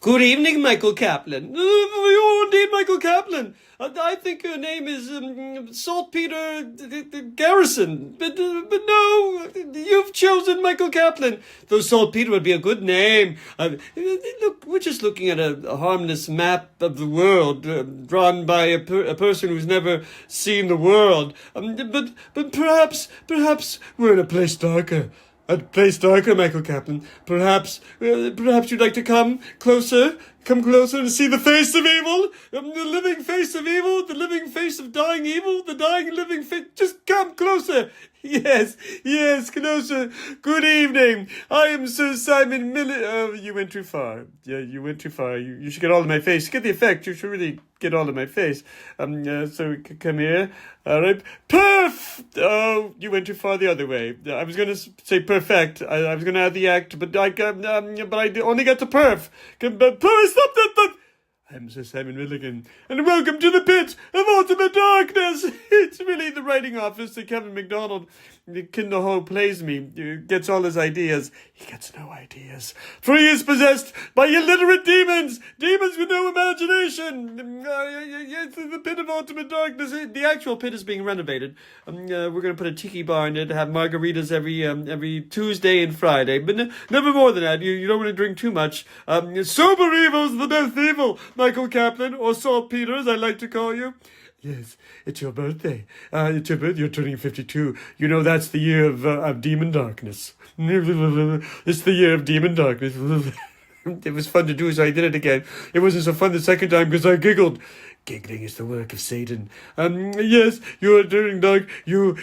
Good evening, Michael Kaplan. Oh, indeed, Michael Kaplan. I think your name is Saltpeter Garrison, but no, you've chosen Michael Kaplan. Though Saltpeter would be a good name. Look, we're just looking at a harmless map of the world drawn by a person who's never seen the world. But perhaps we're in a place darker. A place darker, Michael Kaplan. Perhaps you'd like to come closer and see the face of evil, the living face of evil, the living face of dying evil, the dying living face. Just come closer. Yes, closer. Good evening. I am Sir Simon Miller. Oh, you went too far. Yeah, you went too far. You should get all of my face. Get the effect. You should really get all of my face. So come here. All right. Perf! Oh, you went too far the other way. I was going to say perfect. I was going to add the act, but I only got to perf. Stop that. I'm Sir Simon Milligan, and welcome to the pit of ultimate darkness. It's really the writing office that Kevin McDonald, Kinderho, plays me, gets all his ideas. He gets no ideas, for he is possessed by illiterate demons with no imagination. It's the pit of ultimate darkness. The actual pit is being renovated. We're going to put a tiki bar in it, have margaritas every Tuesday and Friday, but never more than that. You don't want to drink too much. Sober evil's the best evil, Michael Kaplan, or Saltpeter, as I like to call you. Yes, it's your birthday. It's your birthday. You're turning 52. You know that's the year of demon darkness. It's the year of demon darkness. It was fun to do, so I did it again. It wasn't so fun the second time because I giggled. Giggling is the work of Satan. Yes, you are turning dark. You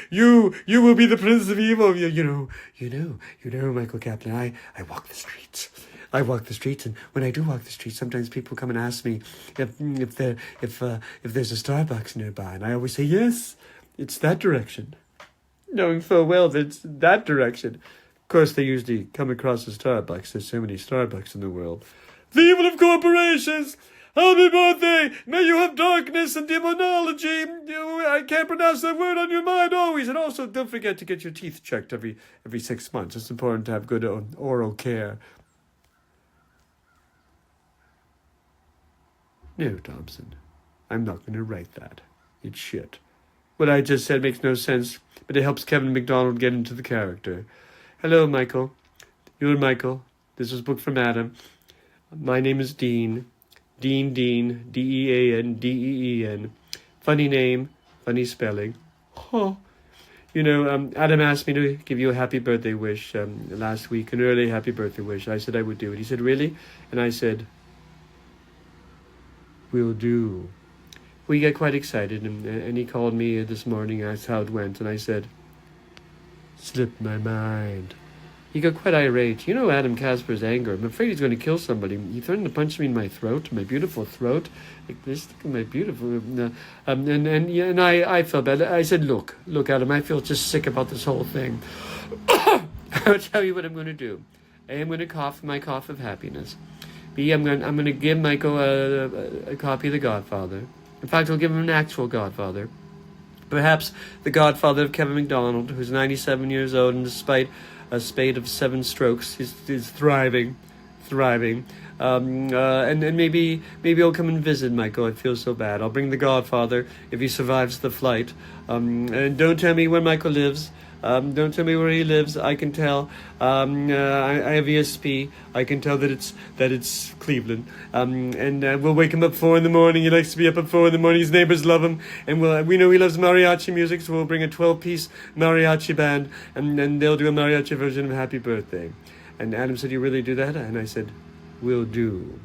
will be the prince of evil. You know, Michael Kaplan. I walk the streets. And when I do walk the streets, sometimes people come and ask me if there's a Starbucks nearby, and I always say yes, it's that direction, knowing full well that it's that direction. Of course, they usually come across a Starbucks. There's so many Starbucks in the world. The evil of corporations. Happy birthday! May you have darkness and demonology. I can't pronounce that word on your mind always. And also, don't forget to get your teeth checked every 6 months. It's important to have good oral care. No, Thompson, I'm not going to write that. It's shit. What I just said makes no sense, but it helps Kevin McDonald get into the character. Hello, Michael. You're Michael. This was booked from Adam. My name is Dean. Dean, Dean, Deen. Funny name, funny spelling. Oh. You know, Adam asked me to give you a happy birthday wish last week, an early happy birthday wish. I said I would do it. He said, really? And I said, will do. We got quite excited, and he called me this morning, asked how it went, and I said, slipped my mind. He got quite irate. You know Adam Casper's anger. I'm afraid he's going to kill somebody. He threatened to punch me in my throat, my beautiful throat. Like this, my beautiful... and I felt bad. I said, look, Adam, I feel just sick about this whole thing. I'll tell you what I'm going to do. A, I'm going to cough my cough of happiness. B, I'm going to give Michael a copy of The Godfather. In fact, I'll give him an actual Godfather. Perhaps the Godfather of Kevin McDonald, who's 97 years old, and despite a spate of 7 strokes, is thriving. And maybe he'll come and visit Michael. I feel so bad. I'll bring the Godfather if he survives the flight. And don't tell me where Michael lives. Don't tell me where he lives. I can tell. I have ESP. I can tell that it's Cleveland. And we'll wake him up 4 a.m. He likes to be up at 4 a.m. His neighbors love him, and we know he loves mariachi music. So we'll bring a 12-piece mariachi band, and then they'll do a mariachi version of Happy Birthday. And Adam said, "You really do that?" And I said, "Will do."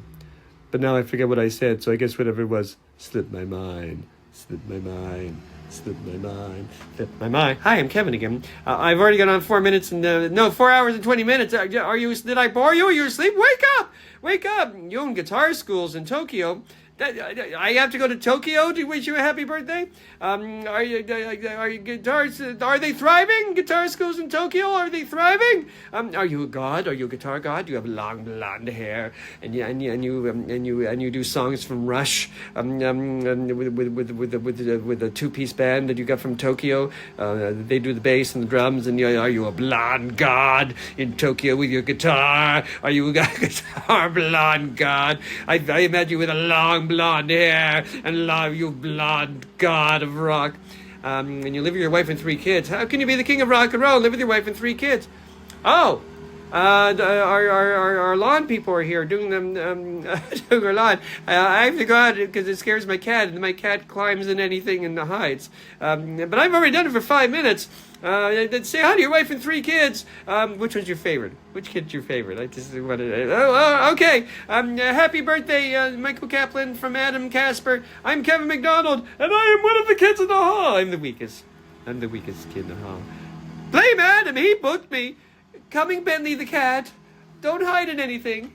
But now I forget what I said. So I guess whatever it was slipped my mind. Hi, I'm Kevin again. I've already got on 4 minutes and 4 hours and 20 minutes. Did I bore you? Are you asleep? Wake up! You own guitar schools in Tokyo. I have to go to Tokyo to wish you a happy birthday. Are you guitars? Are they thriving? Guitar schools in Tokyo, are they thriving? Are you a god? Are you a guitar god? Do you have long blonde hair and you do songs from Rush? With a two-piece band that you got from Tokyo. They do the bass and the drums. And are you a blonde god in Tokyo with your guitar? Are you a guitar blonde god? I imagine you with a long blonde hair and love you blonde god of rock. And you live with your wife and 3 kids. How can you be the king of rock and roll and live with your wife and 3 kids? Oh, our lawn people are here doing doing our lawn. I have to go out because it scares my cat, and my cat climbs in anything and hides. But I've already done it for 5 minutes. Say hi to your wife and 3 kids. Which one's your favorite? Which kid's your favorite? I just wanted. Okay. Happy birthday, Michael Kaplan from Adam Casper. I'm Kevin McDonald, and I am one of the kids in the hall. I'm the weakest kid in the hall. Blame Adam. He booked me. Coming Bentley the cat. Don't hide in anything.